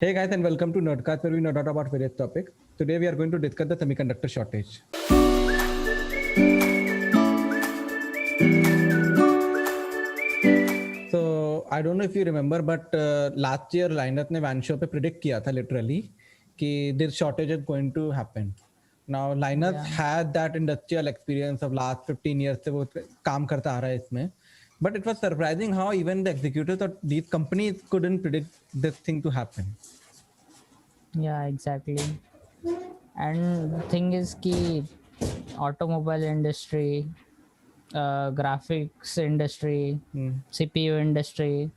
Hey guys, and welcome to Nerdcast, where we nerd out about various topics. Today we are going to discuss the semiconductor shortage. So I don't know if you remember, but last year Linus ने Van Show पे predict किया था literally कि this shortage is going to happen. Now Linus Yeah. had that industrial experience of last 15 years से वो काम करता आ रहा है इसमें. But it was surprising how even the executives of these companies couldn't predict this thing to happen. Yeah, exactly. And the thing is कि automobile industry, graphics industry, CPU industry,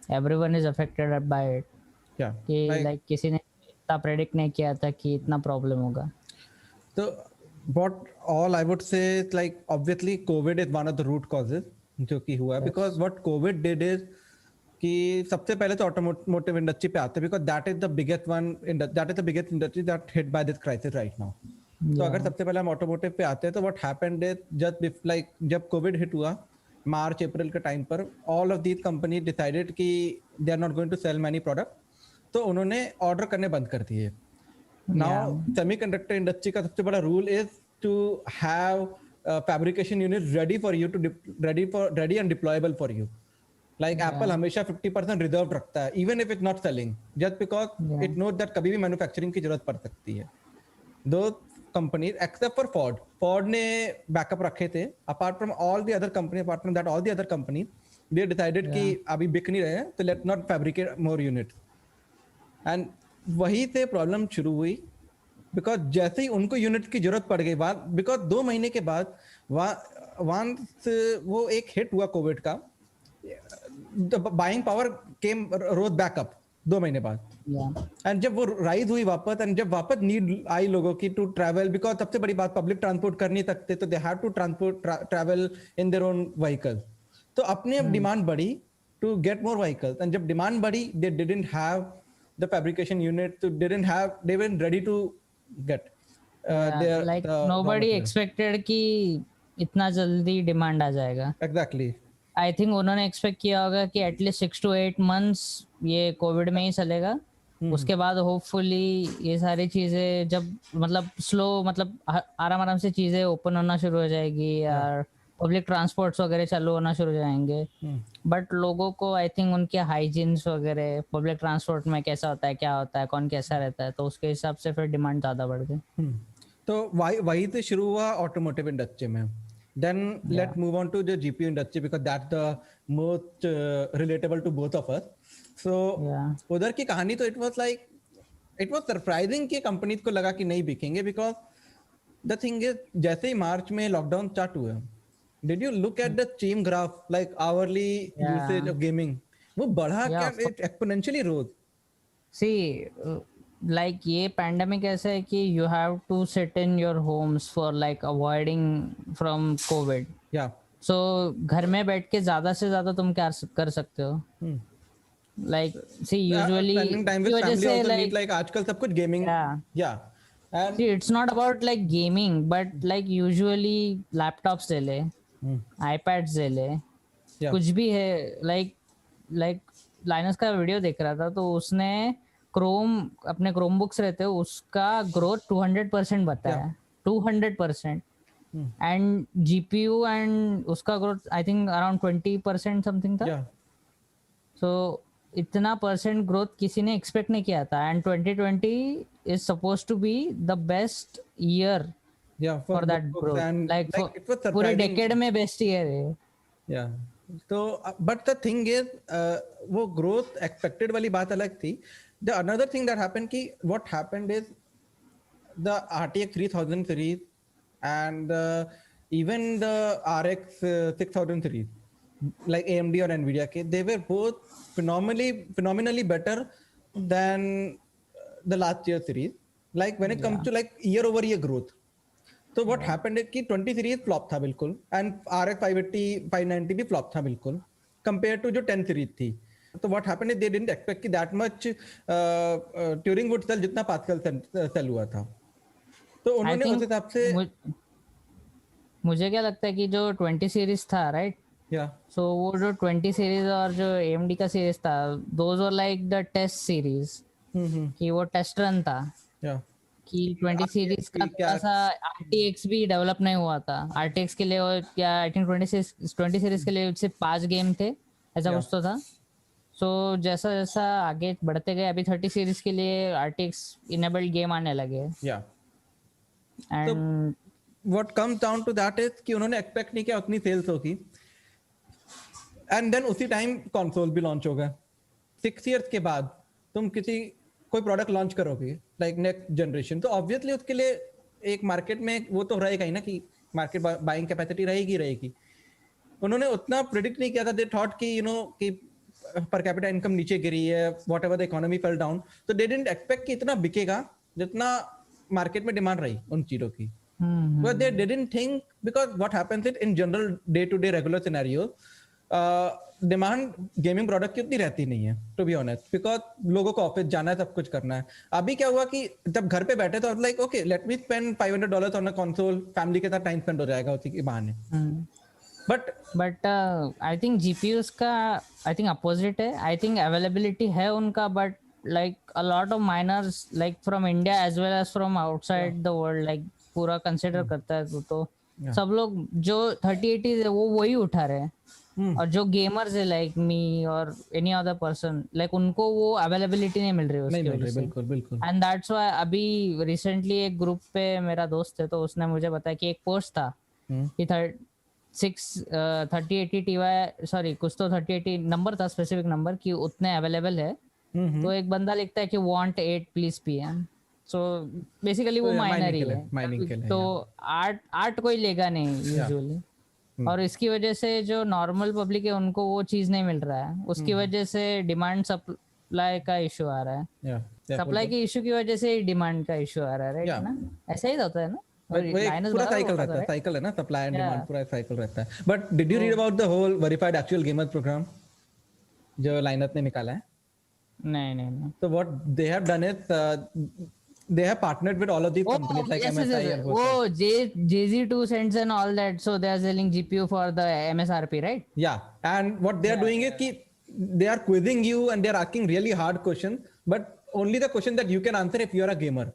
everyone is affected by it. Yeah, कि like like किसी ने इतना predict नहीं किया था कि इतना problem होगा. so what all I would say is like obviously COVID is one of the root causes जो कि हुआ Yes. because what COVID did is कि सबसे पहले तो automotive industry पे आते हैं because that is the biggest industry that hit by this crisis right now. तो Yeah. अगर सबसे पहले हम ऑटोमोटिव पे आते हैं तो what happened is just like जब कोविड हिट हुआ मार्च अप्रैल के टाइम पर all of these company decided कि they are not going to sell many product तो उन्होंने ऑर्डर करने बंद कर दिए. Now Yeah. सेमीकंडक्टर इंडस्ट्री का सबसे बड़ा rule is to have fabrication unit ready and deployable for you. Like Apple हमेशा 50% रिजर्व रखता है even if it's not selling just because it note that कभी भी मैन्युफैक्चरिंग की जरूरत पड़ सकती है. दो कंपनीज एक्सेप्ट फॉर फोर्ड ने बैकअप रखे थे. Apart from all the other company apart from that all the other company they decided कि अभी बिक नहीं रहे हैं तो let not fabricate more unit. And वही से प्रॉब्लम शुरू हुई बिकॉज जैसे ही उनको यूनिट की जरूरत पड़ गई बाद बिकॉज 2 महीने के बाद वंस वो एक हिट हुआ कोविड का बाइंग पावर केम रोज बैकअप 2 महीने बाद. एंड जब वो राइज हुई वापस एंड जब वापस नीड आई लोगों की टू ट्रैवल बिकॉज सबसे बड़ी बात पब्लिक ट्रांसपोर्ट कर नहीं सकते तो they have to travel in their own vehicle. तो अपने डिमांड बढ़ी to get more vehicles and जब डिमांड बढ़ी they didn't have the fabrication unit so they weren't ready to get like the raw nobody material. expected कि इतना जल्दी demand आ जाएगा. Exactly. I think उन्होंने एक्सपेक्ट किया होगा कि एटलीस्ट 6 to 8 months ये कोविड में ही चलेगा. उसके बाद होपफुली ये सारी चीजें जब मतलब स्लो मतलब आराम आराम से चीजें ओपन होना शुरू हो जाएगी यार पब्लिक ट्रांसपोर्ट्स वगैरह चालू होना शुरू हो जाएंगे. बट लोगों को आई थिंक उनके हाइजीन्स वगैरह पब्लिक ट्रांसपोर्ट में कैसा होता है क्या होता है कौन कैसा रहता है तो उसके हिसाब से फिर डिमांड ज्यादा बढ़ गई. तो वही से शुरू हुआ ऑटोमोटिव इंडस्ट्री में. Then let's move on to the GPU industry because that's the most relatable to both of us. So उधर की कहानी तो it was surprising कि कंपनीज को लगा कि नहीं बिकेंगे because the thing is जैसे ही मार्च में लॉकडाउन स्टार्ट हुआ did you look at the stream graph like hourly usage of gaming वो बढ़ा क्या it exponentially rose. See like ये पैंडेमिक ऐसा है कि you have to sit in your homes for like avoiding from COVID. Yeah. So घर में बैठ के ज़्यादा से ज़्यादा तुम क्या कर सकते हो? Like see usually spending time with family also need like आजकल सब कुछ gaming. Yeah. And see it's not about like gaming but like usually laptops ले ले, iPads ले ले, कुछ भी है like लाइनस का वीडियो देख रहा था तो उसने क्रोम अपने क्रोम बुक्स रहते हैं उसका ग्रोथ 200% बताया. 200% एंड जीपीयू एंड उसका growth I think around 20% something था. सो इतना परसेंट ग्रोथ किसी ने एक्सपेक्ट नहीं किया था. And 2020 is suppose to be the best year for that growth. Like पूरे डेकेड में बेस्ट ईयर है. तो बट द थिंग इज वो ग्रोथ एक्सपेक्टेड वाली बात अलग थी. The another thing that happened ki what happened is the RTX 3000 series and even the RX 6000 series like AMD or Nvidia ke they were both phenomenally better than the last year series like when it comes to like year over year growth. So what happened is कि 20 series flop था बिल्कुल and RX 580 590 भी flop था बिल्कुल compared to जो 10 series थी. तो what happened is they didn't expect कि that much Turing would sell जितना Pascal sell हुआ था. तो उन्होंने उस हिसाब से मुझे क्या लगता है कि जो 20 सीरीज था राइट सो वो जो 20 सीरीज और जो AMD का सीरीज था those were like the test series. कि वो टेस्ट रन था या कि 20 सीरीज का थोड़ा सा RTX भी डेवलप नहीं हुआ था। RTX के लिए और क्या आई थिंक 20 सीरीज के लिए सिर्फ 5 गेम थे, ऐसा कुछ तो था। सो जैसा जैसा आगे बढ़ते गए, अभी 30 सीरीज के लिए RTX इनेबल्ड गेम आने लगे। या तो and what comes down to that is कि उन्होंने एक्सपेक्ट नहीं किया उतनी सेल्स होगी, एंड देन उसी टाइम कंसोल भी लॉन्च होगा। 6 इयर्स के बाद तुम कोई प्रोडक्ट लॉन्च करोगे लाइक नेक्स्ट जनरेशन, तो ऑब्वियसली उसके लिए एक मार्केट में वो तो रहेगा ही ना कि मार्केट बाइंग कैपेसिटी रहेगी। उन्होंने उतना प्रिडिक्ट नहीं किया था। दे थॉट कि कि पर कैपिटा इनकम नीचे गिरी है, whatever the economy fell down, तो दे डिडंट एक्सपेक्ट कि इतना बिकेगा जितना मार्केट में डिमांड रही उन चीजों की। But they didn't think, because what happens is in general day to day regular scenario, demand gaming product की उतनी रहती नहीं है टू बी ऑनेस्ट, बिकॉज लोगों को ऑफिस जाना है, सब कुछ करना है। अभी क्या हुआ कि जब घर पे बैठे तो like okay let me spend $500 on a console, family के साथ टाइम स्पेंड हो जाएगा उसी के बहाने। बट आई थिंक GPUs का आई थिंक अपोजिट है। आई थिंक अवेलेबिलिटी है उनका, but like a lot of miners like from India as well as from outside the world like पूरा कंसिडर करता है तो सब लोग जो 3080 है वो वही उठा रहे हैं, और जो गेमर्स है लाइक मी और एनी अदर पर्सन लाइक उनको वो अवेलेबिलिटी नहीं मिल रही है उसकी वजह से। बिल्कुल बिल्कुल। एंड दैट्स व्हाई अभी रिसेंटली एक ग्रुप पे मेरा दोस्त है तो उसने मुझे बताया कि एक पोस्ट था कि 3080 Ti सॉरी कुछ तो 3080 नंबर था, स्पेसिफिक नंबर कि उतने अवेलेबल है। तो एक बंदा लिखता है कि want 8 please PM। So basically वो माइनर ही है, तो आर्ट कोई लेगा नहीं यूजुअली। और इसकी वजह से जो नॉर्मल पब्लिक है उनको वो चीज नहीं मिल रहा है, उसकी वजह से डिमांड सप्लाई का इशू आ रहा है। सप्लाई के इशू की वजह से डिमांड का इशू आ रहा है, राइट ना? ऐसा ही होता है ना, पूरा साइकिल रहता है, साइकिल है ना, सप्लाई एंड डिमांड पूरा साइकिल रहता है। But did you read about the whole verified actual gamer program जो लाइनअप ने निकाला है? नहीं। So what they have done is they have partnered with all of these companies like MSI and JZ2 cents and all that, so they are selling GPU for the MSRP, right? Yeah, and what they are doing is कि they are quizzing you and they are asking really hard questions, but only the question that you can answer if you are a gamer.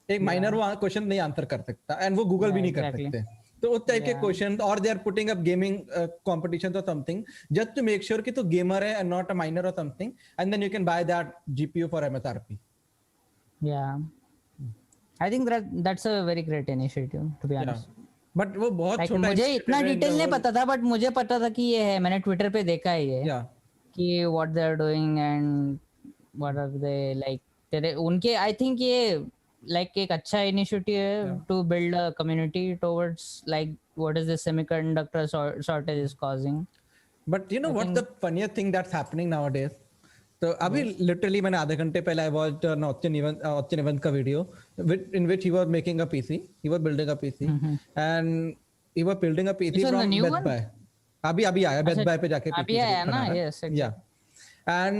एक minor वो question नहीं answer कर सकता, and वो Google भी नहीं कर सकते। तो उस टाइप के क्वेश्चन, और they are putting up gaming competitions और something just to make sure कि तू गेमर है एंड नॉट अ माइनर और something, and then you can buy that GPU for MSRP। I think that's a very great initiative to be honest. But वो बहुत छोटा, मुझे इतना detail नहीं पता था, बट मुझे पता था कि ये है, मैंने ट्विटर पे देखा है ये कि what they are doing and what are they like. तेरे उनके आई थिंक ये like एक अच्छा initiative है to build a community towards like what is the semiconductor shortage is causing. But you know what's the funniest thing that's happening nowadays? तो अभी literally मैंने आधे घंटे पहले I watched an Austin Evans का video in which he was making a PC, he was building a PC and he was building a PC from Best Buy. अभी आया Best Buy पे जाके PC अभी आया ना, yes, yeah, and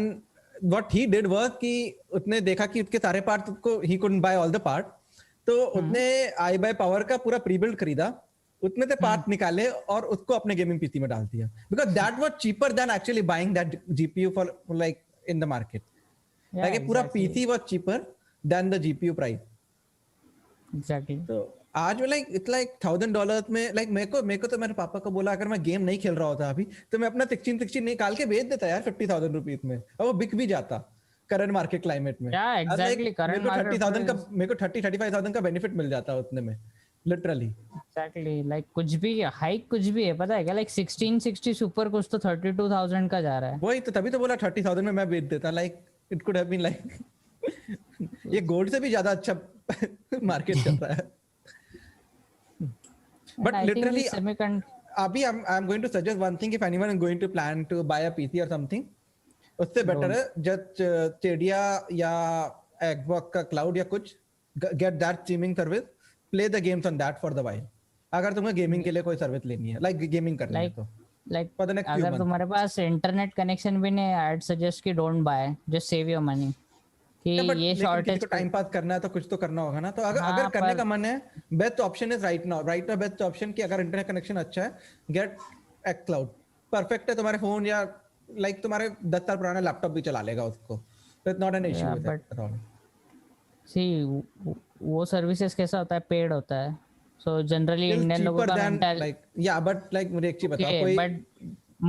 what he did was कि उसने देखा कि उसके सारे पार्ट्स को he couldn't buy all the part, तो उसने iBuyPower का पूरा प्री बिल्ड खरीदा, उसमें से पार्ट निकाले और उसको अपने गेमिंग पीसी में डाल दिया, because that was cheaper than actually buying that GPU for like in the market. like पूरा PC was cheaper than the GPU price. Exactly. तो आज में लाइक इट्स लाइक $1,000 में, लाइक मेरे को तो मेरे पापा को बोला अगर मैं गेम नहीं खेल रहा होता अभी तो मैं अपना 16 निकाल के बेच देता यार 50,000 रुपीज में, और वो बिक भी जाता करंट मार्केट क्लाइमेट में। मेरे को 30-35,000 का बेनिफिट मिल जाता उतने में लिटरली। एग्जैक्टली, लाइक कुछ भी हाइक कुछ भी है, पता है क्या, लाइक 1660 सुपर कुछ तो 32,000 का जा रहा है। वही तो, तभी तो बोला 30,000 में मैं बेच देता। Like it could have been like ये गोल्ड से भी ज्यादा अच्छा मार्केट चल रहा है। But literally, अभी I'm going to suggest one thing, if anyone is going to plan to buy a PC or something, उससे better है just Stadia या Xbox का cloud या कुछ, get that streaming service, play the games on that for the while. अगर तुम्हें gaming के लिए कोई सर्विस लेनी है, like गेमिंग करनी है तो for the next few months. अगर तुम्हारे पास इंटरनेट कनेक्शन भी नहीं है, I'd suggest कि don't buy, just save your money. कि ये शॉर्टेज को टाइम पास करना है तो कुछ तो करना होगा ना, तो अगर करने का मन है, best option is right now best option कि अगर इंटरनेट कनेक्शन अच्छा है, गेट xCloud, परफेक्ट है तुम्हारे फोन या लाइक तुम्हारे 10 साल पुराना लैपटॉप भी चला लेगा उसको। So it's not an issue Yeah, with but it at all. सी वो सर्विसेज कैसा होता है, पेड होता है, सो जनरली Still इंडियन लोगों cheaper का than mental like yeah, but like मुझे एक चीज बताओ, ओके, कोई but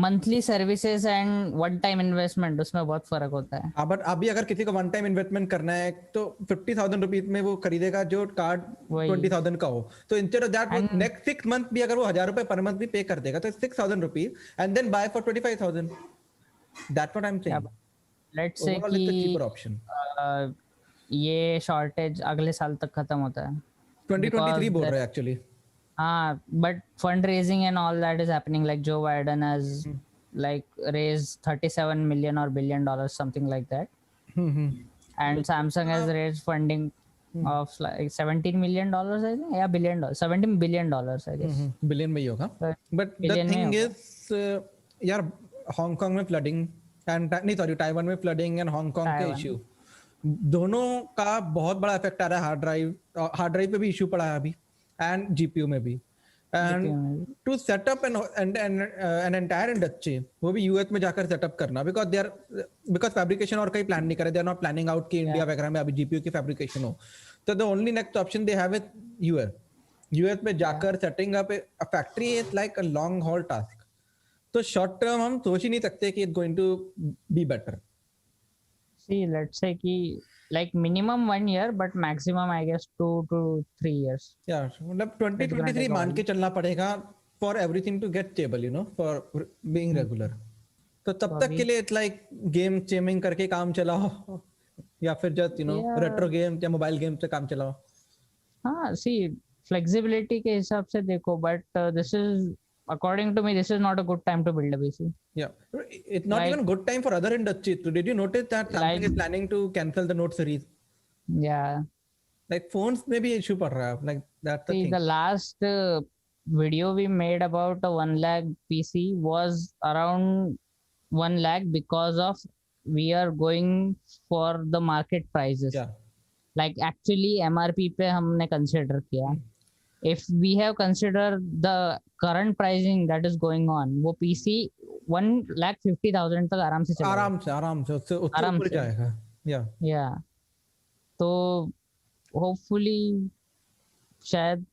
monthly services and one time investment उसमें बहुत फर्क होता है। हाँ, बट अभी अगर किसी को वन टाइम इन्वेस्टमेंट करना है तो 50,000 रुपीज में वो खरीदेगा जो कार्ड वही 20,000 का हो, तो इंस्टेड ऑफ दैट वो एंड नेक्स्ट 6 मंथ भी अगर वो 1,000 रुपए पर मंथ भी पे कर देगा तो 6,000 rupees and then buy for 25,000. That's what I am saying. Let's say overall it's a cheaper कि ऑप्शन. ये शॉर्टेज अगले साल तक खत्म होता है 2023 बोल बिकॉज रहे हैं एक्चुअली. हाँ, but fundraising and all that is happening. Like Joe Biden has like raised 37 million or billion dollars, something like that. And Samsung has raised funding of like 17 million dollars, I think. Yeah, billion dollars, 17 billion dollars, I guess. Billion में ही होगा. But the Billion में thing होगा. Is यार Hong Kong में flooding and नहीं sorry Taiwan में flooding and Hong Kong के Taiwan. Issue दोनों का बहुत बड़ा इफेक्ट आ रहा है. हार्ड ड्राइव पे भी इशू पड़ा है अभी एंड जीपीयू में भी. एंड GPU में भी. To setup an entire industry वो भी यूएस में जाकर सेटअप करना बिकॉज फैब्रिकेशन और कहीं प्लान नहीं करे. They are not planning out कि इंडिया वगैरह में अभी जीपीयू की फैब्रिकेशन हो. तो the only next option they have is US में जाकर setting up a factory is like a long haul task. तो शॉर्ट टर्म हम सोच ही नहीं सकते कि it's going to be better. See, let's say कि like minimum 1 year, but maximum I guess 2 to 3 years. यार मतलब 2023 मान के चलना पड़ेगा for everything to get stable, you know, for being regular. तो तब तक के लिए इट्स लाइक गेम चेमिंग करके काम चलाओ या फिर just you know retro game या मोबाइल गेम से काम चलाओ. हाँ, see, flexibility के हिसाब से देखो, but this is according to me this is not a good time to build a PC. Yeah, it's not even good time for other industries. Did you notice that Samsung is planning to cancel the Note series? Yeah, like phones में भी issue पड़ रहा है. Like that's the see, thing. the last video we made about a 1 lakh PC was around 1 lakh because of we are going for the market prices. Yeah. Like actually MRP पे हमने consider किया. If we have considered the current pricing that is going on, वो PC 1,50,000 तक आराम से चलेगा. आराम से उससे ऊपर जाएगा. Yeah. तो hopefully शायद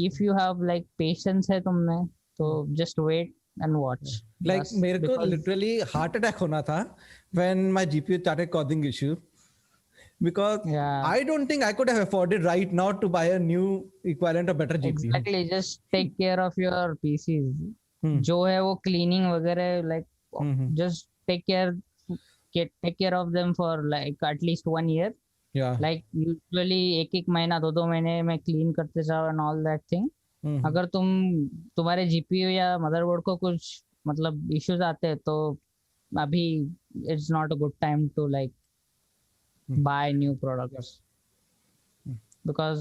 if you have like patience है तुमने तो just wait and watch. Like मेरे को literally heart attack होना था when my GPU started causing issue. Because I don't think I could have afforded right now to buy a new equivalent of better GPU. Exactly, just take care of your PCs. जो है वो cleaning वगैरह like just take care of them for like at least 1 year. Yeah. Like usually एक महीना 2 महीने में clean करते जाओ and all that thing. अगर तुम्हारे GPU या motherboard को कुछ मतलब issues आते हैं तो अभी it's not a good time to like buy new products. because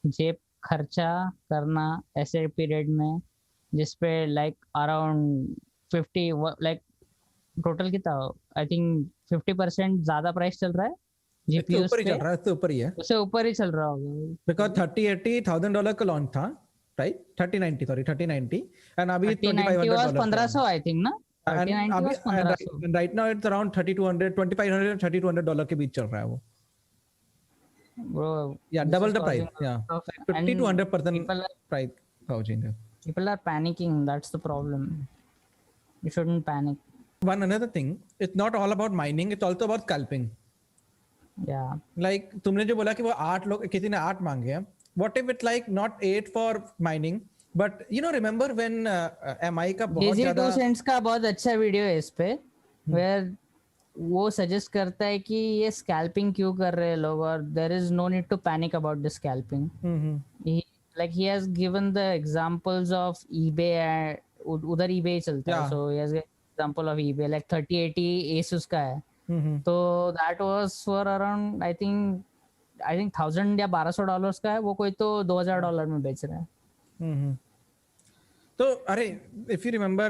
जेब खर्चा करना ऐसे पीरियड में जिसपे like around 50 like टोटल कितना आई थिंक 50% ज्यादा प्राइस चल रहा है जीपीयू ऊपर ही चल रहा है. उससे ऊपर ही है. उससे ऊपर ही चल रहा होगा बिकॉज 30,000 का लॉन्च था राइट. 3090 एंड अभी 1500 आई थिंक ना. and right now it's around 3,200 2,500 and 3,200 dollar के बीच चल रहा है वो. Bro, yeah, double the price. Yeah, 50 to 100% price gouging. People are panicking. That's the problem. You shouldn't panic. One another thing, it's not all about mining, it's also about scalping. Yeah. Like तुमने जो बोला कि वो 8 लोग किसी ने 8 मांगे हैं. What if it's like not 8 for mining, but you know remember when MI का बहुत ज़्यादा 2 cents का बहुत अच्छा वीडियो है इस पे where वो सजेस्ट करता है कि ये स्कैल्पिंग क्यों कर रहे हैं लोग और there is no need to panic about the scalping. he has given the examples of eBay. उधर eBay चलता है, so he has an example of eBay like 3080 Asus का है. तो that was for around I think 1000 या $1,200 का है. वो कोई तो $2,000 में बेच रहा है. तो अरे if you remember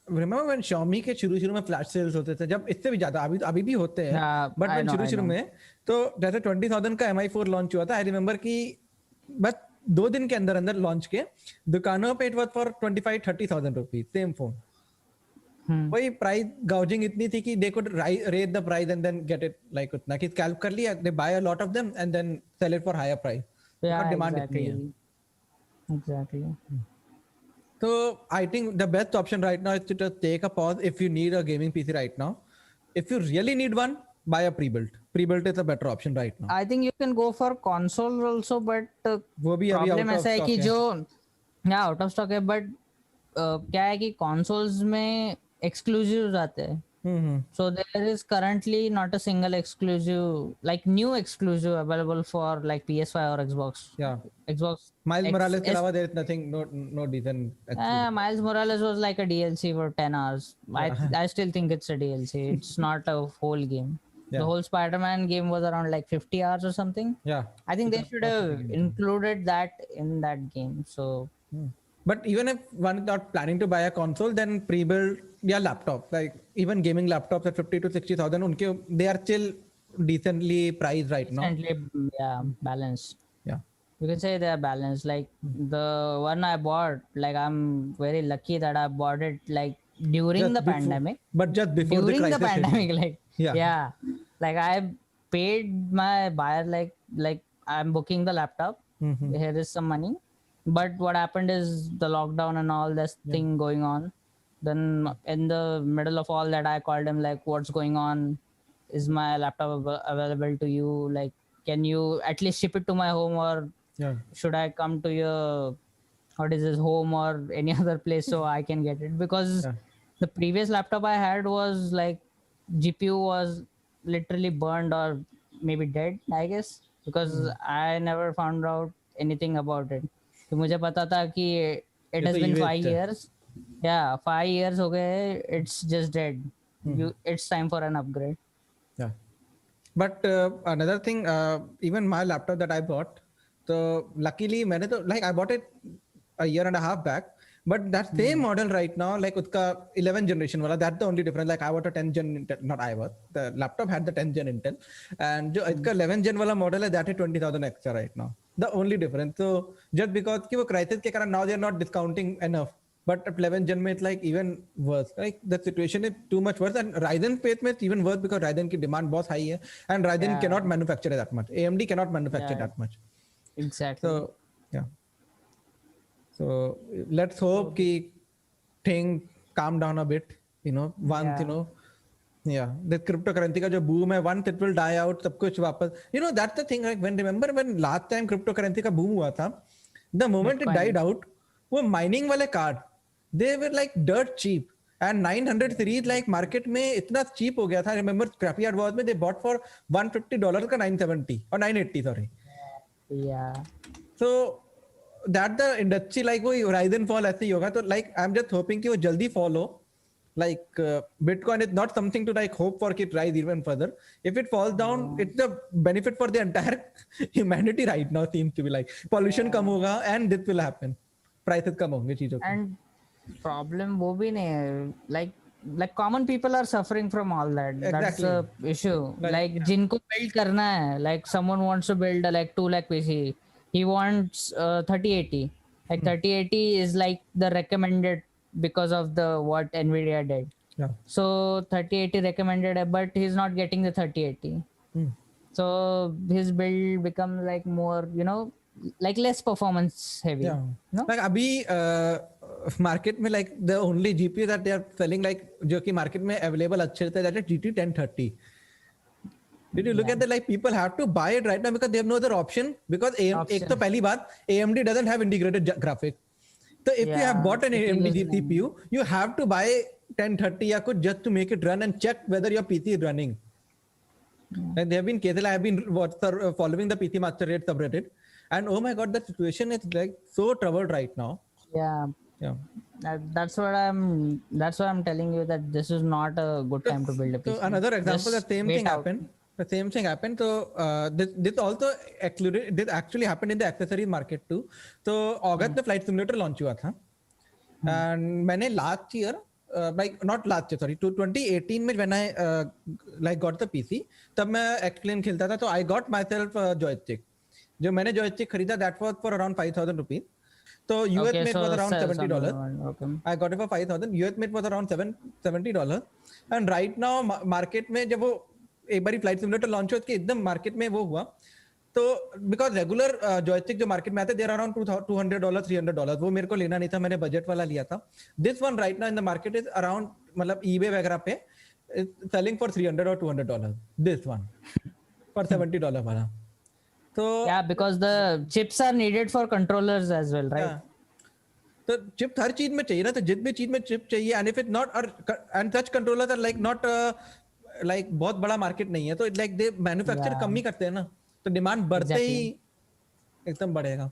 when Xiaomi के शुरू में फ्लैश सेल्स होते थे, जब इससे भी ज्यादा अभी भी होते हैं, बट when शुरू में तो जैसे 20,000 का MI4 लॉन्च हुआ था. आई रिमेम्बर कि बस 2 दिन के अंदर लॉन्च के दुकानों पे it was for 25-30,000 rupees same phone. वही प्राइस गाउजिंग इतनी थी कि they could rate the price and then get it like उतना कि कैल्क कर लिया, they buy a lot of them and then sell it for higher price, Yeah, demand इतनी है. exactly. So I think the best option right now is to just take a pause if you need a gaming PC right now. If you really need one, buy a pre-built. Pre-built is a better option right now. I think you can go for console also, but वो भी अभी problem out of ऐसा है stock कि है. जो out of stock है, but क्या है कि कंसोल्स में एक्सक्लूसिव आते हैं. So there is currently not a single exclusive, like new exclusive available for like PS5 or Xbox. Yeah. Xbox. Miles Morales के अलावा there is nothing, no decent. Miles Morales was like a DLC for 10 hours. I still think it's a DLC. It's not a whole game. Yeah. The whole Spider-Man game was around like 50 hours or something. Yeah. I think they should have included that in that game. So But even if one is not planning to buy a console, then pre-built laptop, like even gaming laptops at 50 to 60,000, unke they are still decently priced right now. recently, yeah, balanced. Yeah. You can say they are balanced. Like the one I bought, like I'm very lucky that I bought it like during Just the before- pandemic. But just before During the the crisis hit. pandemic, like Yeah. yeah, like I paid my buyer like I'm booking the laptop. Here is some money, but what happened is the lockdown and all this thing going on. Then in the middle of all that, I called him like, "What's going on? Is my laptop available to you? Like, can you at least ship it to my home, or Yeah. should I come to your what is this home or any other place so I can get it?" Because the previous laptop I had was like GPU was literally burned or maybe dead, I guess, because I never found out anything about it. तो मुझे पता था कि it has तो been e-waste 5 है. years. Yeah, 5 years हो गए. It's just dead. It's time for an upgrade. Yeah. But another thing, even my laptop that I bought, so luckily मैंने तो like I bought it a year and a half back, but that same model right now, like उसका 11th generation वाला, that's the only difference. Like I bought a 10th gen Intel, not I bought, the laptop had the 10th gen Intel, and जो इसका 11th gen वाला model है, that is 20,000 extra right now. The only difference. So just because कि वो crisis के कारण now they are not discounting enough. But at 11th gen में it's like even worse. Like the situation is too much worse, and Ryzen space में it's even worse because Ryzen की demand बहुत high है, and Ryzen cannot manufacture that much. AMD cannot manufacture that much. Exactly. So yeah. So let's hope कि things calm down a bit. You know, once you know, yeah, the cryptocurrency का जो boom है, once it will die out, सब कुछ वापस. You know, that's the thing. Like remember when last time cryptocurrency का boom हुआ था, the moment it died out, वो mining वाले card, they were like dirt cheap. And 900 series like market में इतना cheap हो गया था. I remember Scrapyard Wars में they bought for $150 का 970 or 980 sorry. Yeah. So that the industry like वो Horizon fall ऐसे ही होगा. तो like I'm just hoping कि वो जल्दी fall हो. Like Bitcoin is not something to like hope for it rise even further. If it falls down, it's the benefit for the entire humanity right now seems to be like pollution कम होगा and this will happen. Prices कम होंगे चीजों के. And problem वो भी नहीं है. Like common people are suffering from all that. That's the issue. Like जिनको build करना है, like someone wants to build a like 2 lakh PC. He wants 3080. Like 3080 is like the recommended because of the what Nvidia did. Yeah. So 3080 recommended, but he's not getting the 3080. So his build becomes like more, you know, like less performance heavy. Yeah. No? Like अभी market में like the only GPU that they are selling like जो कि market में available अच्छे थे, that is GT 1030. Did you look at that? Like people have to buy it right now because they have no other option. Because एक तो पहली बात AMD doesn't have integrated graphics. So if you have bought an AMD CPU, you have to buy 1030 या कुछ just to make it run and check whether your PC is running. Like there have been cases. I have been following the PC Master Race subreddit, and oh my god, the situation is like so troubled right now. Yeah. Yeah. That's what I'm telling you, that this is not a good time to build a PC. So another example, Just the same thing happened. The same thing happened. So this also actually happened in the accessory market too. So August में Flight Simulator launch हुआ था, and मैंने last year, like not last year, sorry, to 2018 में when I like got the PC, तब मैं X-Plane खेलता था. तो I got myself a joystick. जो मैंने joystick खरीदा, that was for around 5,000 rupees. So US Okay, mate so was around $70. okay. I got it for 5,000. US mate was around $70. And right now market में जब वो एक बारी flight simulator launch हुआ, उसके एकदम मार्केट में वो हुआ, तो बिकॉज रेगुलर जॉयस्टिक जो मार्केट में आते देर अराउंड $200 $300, वो मेरे को लेना नहीं था, मैंने बजट वाला लिया था. This one right now in the market is around, मतलब ईबे वगैरह पे selling for $300 or $200. This one for $70 वाला. तो Yeah, because the chips are needed for controllers as well, right? yeah. तो चिप हर चीज में चाहिए ना, तो जिस भी चीज में चिप चाहिए, and if it not, and such controllers are like not, like बहुत बड़ा मार्केट नहीं है, तो लाइक दे मैन्युफैक्चर कम ही करते हैं ना, तो डिमांड बढ़ते ही एकदम बढ़ेगा.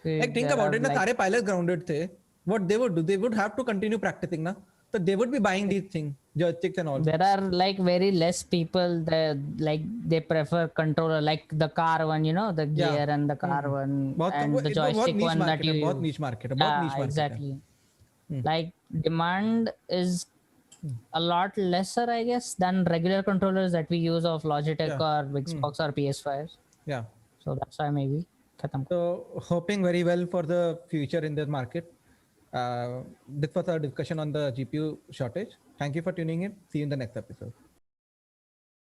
लाइक थिंक अबाउट इट ना, सारे पायलट ग्राउंडेड थे, what they would do, they would have to continue practicing ना, so they would be buying these things, joysticks and all. There are like very less people that like they prefer controller, like the car one, you know, the gear and the car one, and the joystick one that you बहुत niche market है, बहुत niche market exactly. Like demand is a lot lesser, I guess, than regular controllers that we use of Logitech or Xbox or PS5. Yeah. So that's why maybe. So hoping very well for the future in this market. This was our discussion on the GPU shortage. Thank you for tuning in. See you in the next episode.